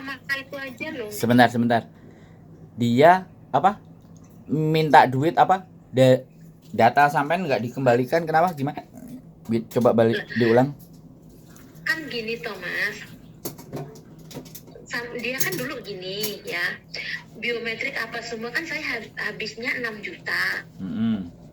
pertama itu aja loh. Sebentar. Dia apa? Minta duit apa? Data sampean nggak dikembalikan, kenapa? Gimana? Coba balik diulang. Kan gini Thomas, dia kan dulu gini ya, biometrik apa semua kan saya habisnya 6 juta.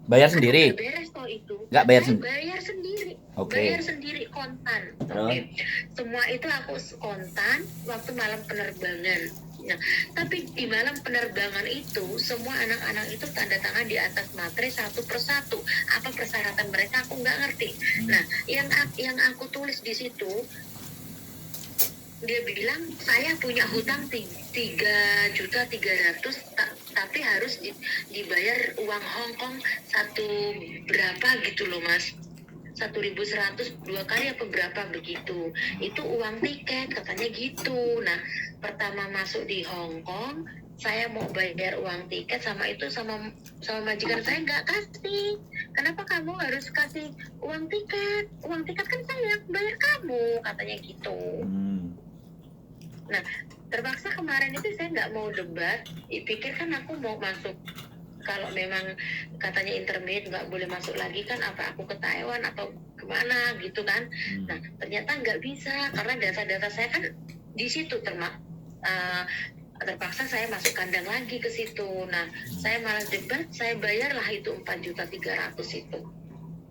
Bayar sendiri? Beres toh itu. Nggak bayar saya sendiri? bayar sendiri. Oke. Bayar sendiri kontan. Oke. Semua itu aku kontan waktu malam penerbangan. Nah, tapi di malam penerbangan itu semua anak-anak itu tanda tangan di atas materai satu persatu. Apa persyaratan mereka aku nggak ngerti. Nah, yang aku tulis di situ, dia bilang saya punya hutang 3.300.000 tapi harus dibayar uang Hongkong satu berapa gitu loh Mas, 1.100 2 kali apa berapa begitu, itu uang tiket katanya gitu. Nah pertama masuk di Hongkong saya mau bayar uang tiket sama majikan saya nggak kasih. Kenapa kamu harus kasih uang tiket kan saya bayar kamu katanya gitu. Nah terpaksa kemarin itu saya nggak mau debat, pikir kan aku mau masuk, kalau memang katanya intermediate nggak boleh masuk lagi kan, apa aku ke Taiwan atau kemana gitu kan. Nah ternyata nggak bisa karena data-data saya kan di situ terpaksa saya masuk kandang lagi ke situ. Nah saya malah debat, saya bayarlah itu 4.300.000 itu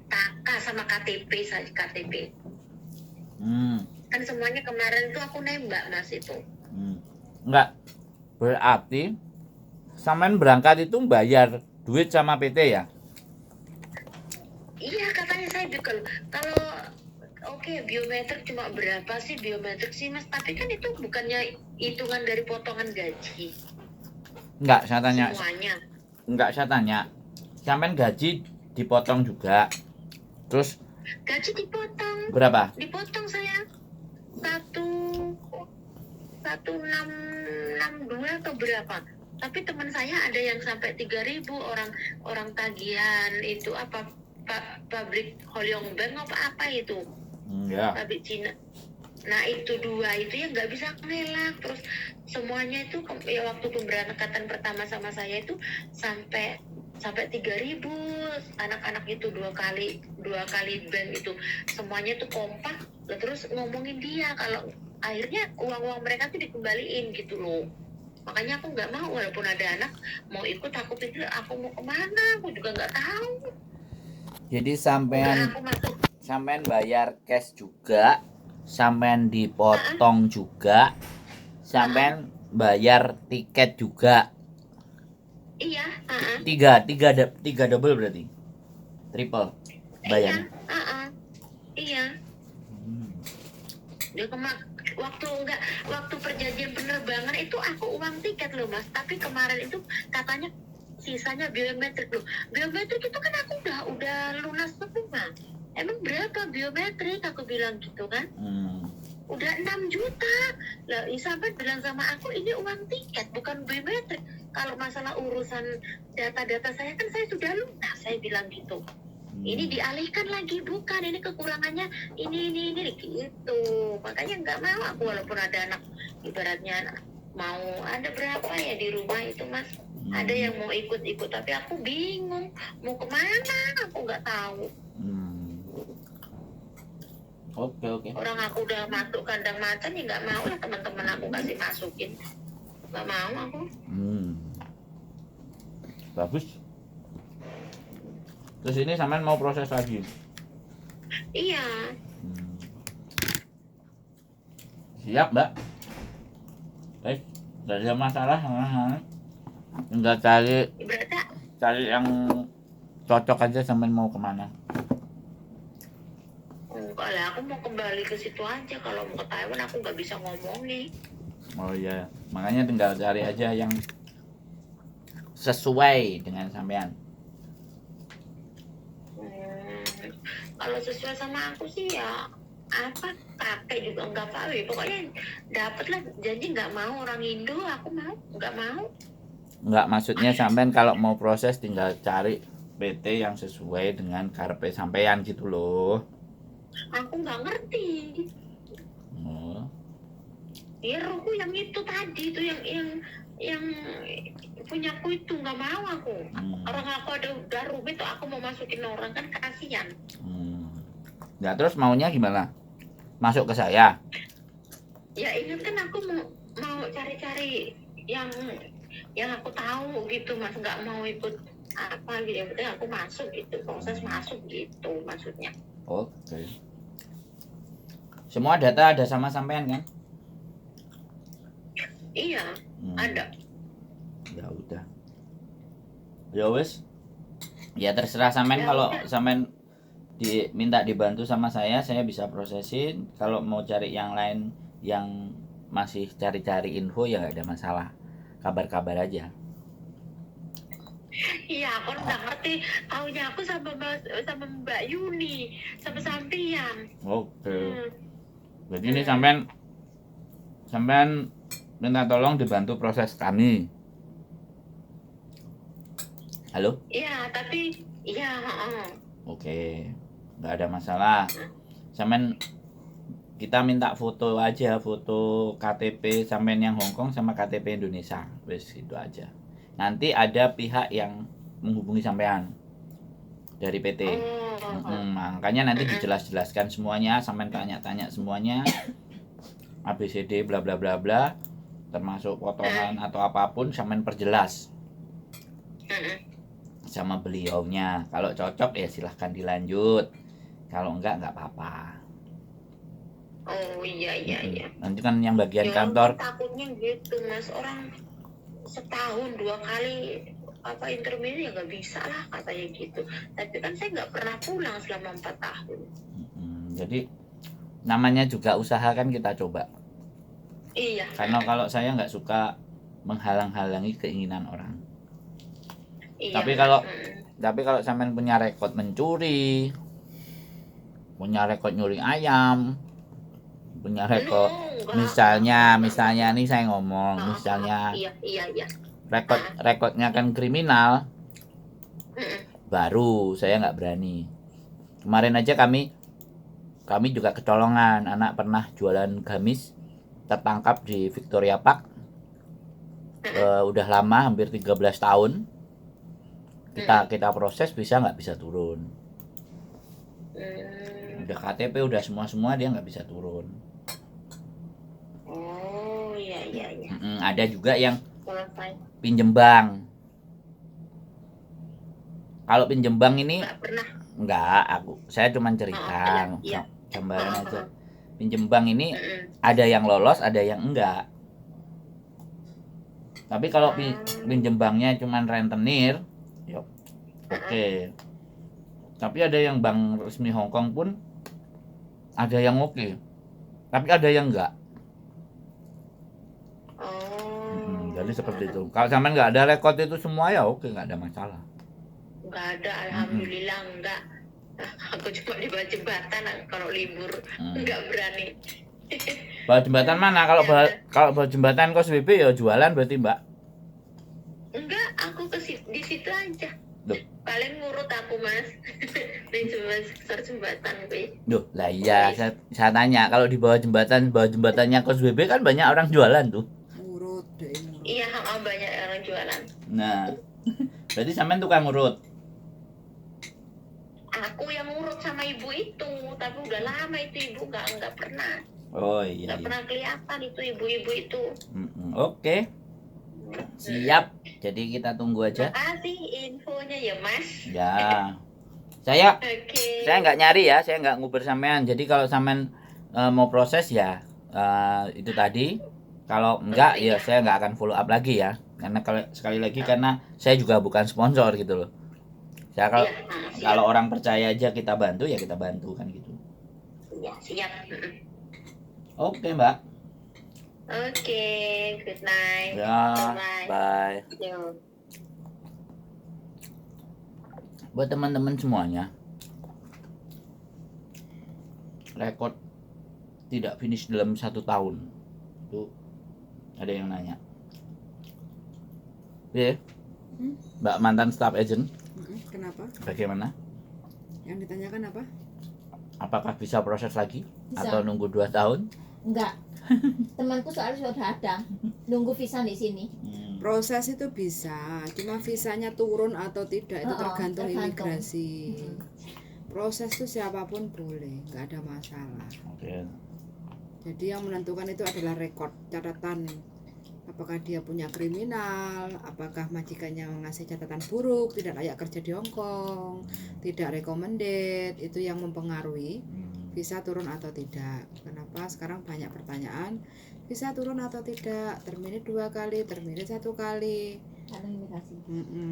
KK sama KTP saja, KTP. Kan semuanya kemarin tuh aku nembak Mas itu. Enggak, berarti sampean berangkat itu bayar duit sama PT ya? Iya katanya saya kalau oke, biometrik cuma berapa sih biometrik sih Mas, tapi kan itu bukannya hitungan dari potongan gaji. Enggak, saya tanya. Semuanya. Enggak, saya tanya. Sampean gaji dipotong juga. Terus gaji dipotong. Berapa? Dipotong saya 1.662 atau berapa. Tapi teman saya ada yang sampai 3.000, orang tagihan itu apa pabrik Holyong Bank apa itu. Ya. Pabrik Cina. Nah itu 2 itu ya nggak bisa ngelak. Terus semuanya itu ya waktu pemberangkatan pertama sama saya itu sampai 3.000 anak-anak itu 2 kali bank itu semuanya tuh kompak. Terus ngomongin dia kalau akhirnya uang mereka tuh dikembaliin gitu loh. Makanya aku nggak mau, walaupun ada anak mau ikut, aku pikir aku mau kemana, aku juga nggak tahu. Jadi sampean bayar cash juga, sampean dipotong juga, sampean bayar tiket juga. Iya. Tiga double berarti, triple bayar. Iya. Dia waktu perjanjian penerbangan itu aku uang tiket loh Mas, tapi kemarin itu katanya sisanya biometrik loh. Biometrik itu kan aku udah lunas semua. Emang berapa biometrik, aku bilang gitu kan. Udah 6 juta lah. Isabel bilang sama aku ini uang tiket bukan biometrik. Kalau masalah urusan data-data saya kan saya sudah lunas, saya bilang gitu. Ini dialihkan lagi, bukan, ini kekurangannya ini gitu. Makanya nggak mau aku, walaupun ada anak, ibaratnya mau ada berapa ya di rumah itu Mas, ada yang mau ikut tapi aku bingung mau kemana, aku nggak tahu. Oke. Orang aku udah masuk kandang macan ya nggak mau lah teman-teman aku kasih masukin, nggak mau aku. Bagus. Terus ini sampean mau proses lagi? Iya. Siap Mbak. Baik, nggak ada masalah. Tinggal cari yang cocok aja, sampean mau kemana? Enggak lah, aku mau kembali ke situ aja. Kalau mau ke Taiwan aku nggak bisa ngomongin. Oh iya, makanya tinggal cari aja yang sesuai dengan sampean. Kalau sesuai sama aku sih ya apa, kakek juga nggak tahu ya. Pokoknya dapatlah, janji nggak mau orang Indo, aku nggak mau. Nggak, maksudnya sampean kalau mau proses tinggal cari PT yang sesuai dengan karepe sampean gitu loh. Aku nggak ngerti. Biruku yang itu tadi itu yang punyaku itu nggak mau aku. Orang aku udah rumit tuh aku mau masukin orang kan kasihan. Ya terus maunya gimana? Masuk ke saya? Ya ingat kan aku mau cari-cari yang aku tahu gitu mas, nggak mau ikut apa gitu, yang penting aku masuk gitu, proses masuk gitu maksudnya. Oke. Semua data ada sama sampean kan? Iya, ada. Ya udah. Ya wes. Ya terserah sampean, Ya kalau udah. sampean diminta dibantu sama saya bisa prosesin. Kalau mau cari yang lain yang masih cari-cari info ya nggak ada masalah. Kabar-kabar aja. Iya, aku nggak ngerti. Taunya aku sama Mbak Yuni, sama sampean. Oke. Jadi ini sampean minta tolong dibantu proses kami. Halo? Iya, tapi iya. Oke. Nggak ada masalah. Sampean kita minta foto aja, foto KTP sampean yang Hongkong sama KTP Indonesia. Wes itu aja. Nanti ada pihak yang menghubungi sampean dari PT. Makanya nanti dijelas-jelaskan semuanya, sampean tanya-tanya semuanya. ABCD bla bla bla bla, termasuk potongan atau apapun sampean perjelas sama beliaunya. Kalau cocok ya silahkan dilanjut. Kalau enggak apa-apa. Oh iya. Nanti kan yang bagian Ya, kantor takutnya gitu mas, orang setahun 2 kali apa interview ya nggak bisa lah katanya gitu. Tapi kan saya nggak pernah pulang selama 4 tahun. Jadi namanya juga usaha kan kita coba. Iya. Karena kalau saya nggak suka menghalang-halangi keinginan orang. Iya. Tapi kalau sampean punya rekod mencuri, punya rekod nyuri ayam, punya rekod misalnya nih saya ngomong misalnya iya. rekodnya kan kriminal, baru saya nggak berani. Kemarin aja kami juga kecolongan, anak pernah jualan gamis tertangkap di Victoria Park. Udah lama, hampir 13 tahun. Kita proses, nggak bisa turun. Udah KTP, udah semua dia nggak bisa turun. Oh iya. Ada juga yang pinjem bank. Kalau pinjem bank ini nggak, saya cuma cerita gambaran aja. Pinjem bank ini ada yang lolos, ada yang enggak. Tapi kalau pinjem banknya cuma rentenir, yuk oke. Tapi ada yang bank resmi Hongkong pun ada yang oke. Tapi ada yang enggak. Jadi seperti itu. Kalau sampean nggak ada rekod itu semua ya oke, nggak ada masalah. Nggak ada, alhamdulillah enggak. Aku cuma di bawah jembatan kalau libur, nggak berani. Bawah jembatan mana? Kalau bawah jembatan Kos WB ya jualan berarti Mbak? Enggak, aku di situ aja. Duh. Paling ngurut aku mas. Di jembatan gue. Duh, lah iya, saya tanya kalau di bawah jembatannya Kos WB kan banyak orang jualan tuh. Ngurut deh. Iya, banyak orang jualan. Nah, berarti sampean tukang ngurut. Aku yang ngurut sama ibu itu, tapi udah lama itu ibu nggak pernah. Oh iya. Nggak pernah kelihatan itu ibu-ibu itu. Oke. Siap. Jadi kita tunggu aja. Makasih infonya ya mas. Ya. Saya nggak nyari ya, saya nggak nguber sampean. Jadi kalau sampean mau proses ya itu tadi. Kalau enggak ya saya nggak akan follow up lagi ya. Karena sekali lagi karena saya juga bukan sponsor gitu loh. Ya kalau orang percaya aja kita bantu ya kita bantu kan gitu. Iya, siap. Oke, Mbak. Oke, good night. Ya, bye. Buat teman-teman semuanya, rekod tidak finish dalam 1 tahun. Itu ada yang nanya. Ya, Mbak mantan staff agent. Kenapa? Bagaimana? Yang ditanyakan apa? Apakah bisa proses lagi? Bisa. Atau nunggu 2 tahun? Enggak. Temanku soalnya sudah ada nunggu visa di sini. Proses itu bisa, cuma visanya turun atau tidak itu tergantung imigrasi. Proses itu siapapun boleh, nggak ada masalah. Oke. Jadi yang menentukan itu adalah rekod, catatan. Apakah dia punya kriminal, apakah majikannya mengasih catatan buruk, tidak layak kerja di Hong Kong, tidak recommended, itu yang mempengaruhi visa turun atau tidak. Kenapa sekarang banyak pertanyaan, visa turun atau tidak, terminate 2 kali, terminate 1 kali, Karena imigrasi.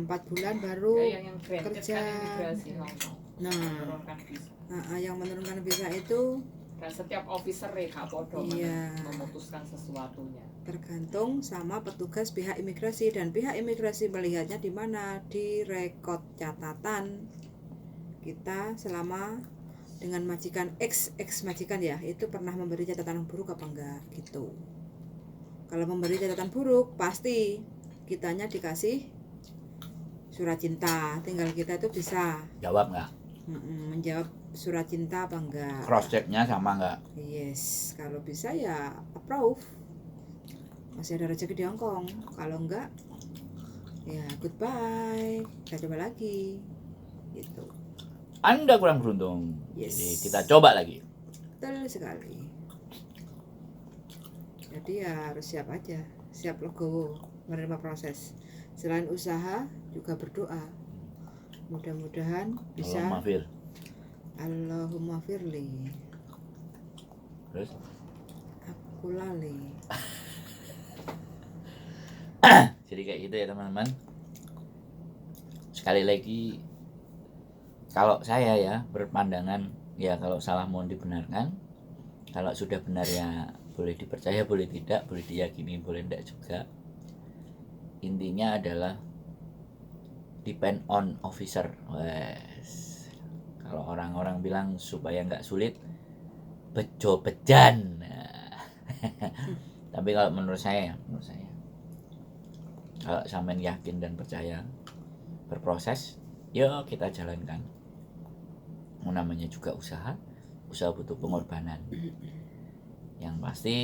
4 bulan baru yang granted kerja. kan imigrasi langsung Nah, menurunkan visa. yang menurunkan visa itu Dan setiap officer ya podo Iya. memutuskan sesuatunya. tergantung sama petugas pihak imigrasi, dan pihak imigrasi melihatnya di mana, di rekod catatan kita selama dengan majikan ex majikan ya, itu pernah memberi catatan buruk apa enggak gitu. Kalau memberi catatan buruk pasti kitanya dikasih surat cinta, tinggal kita itu bisa Jawab nggak? menjawab surat cinta apa enggak. Cross checknya sama nggak? Yes, kalau bisa ya approve. Masih ada rezeki di Hong Kong. Kalau enggak, ya goodbye. Kita coba lagi. Gitu. Anda kurang beruntung. Yes. Jadi kita coba lagi. Betul sekali. Jadi ya harus siap aja. Siap legowo menerima proses. Selain usaha, juga berdoa. Mudah-mudahan bisa. Allahumma fir. Allahumma firli. Terus? Aku lali. Jadi kayak gitu ya teman-teman. Sekali lagi, kalau saya ya berpandangan ya kalau salah mohon dibenarkan, kalau sudah benar ya boleh dipercaya, boleh tidak, boleh diyakini, boleh tidak juga. Intinya adalah depend on officer. Wes. Kalau orang-orang bilang supaya nggak sulit, bejo bejan. Nah. Tapi kalau menurut saya kalau sampean yakin dan percaya berproses, ya kita jalankan. Namanya juga usaha butuh pengorbanan. Yang pasti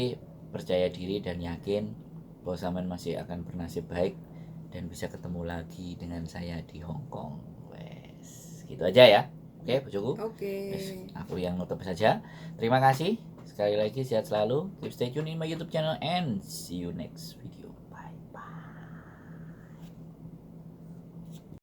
percaya diri dan yakin bahwa sampean masih akan bernasib baik dan bisa ketemu lagi dengan saya di Hong Kong. Wes, gitu aja ya. Oke, bojoku. Oke. Wes, aku yang nutup saja. Terima kasih. Sekali lagi sehat selalu. Keep stay tune in my YouTube channel and see you next video.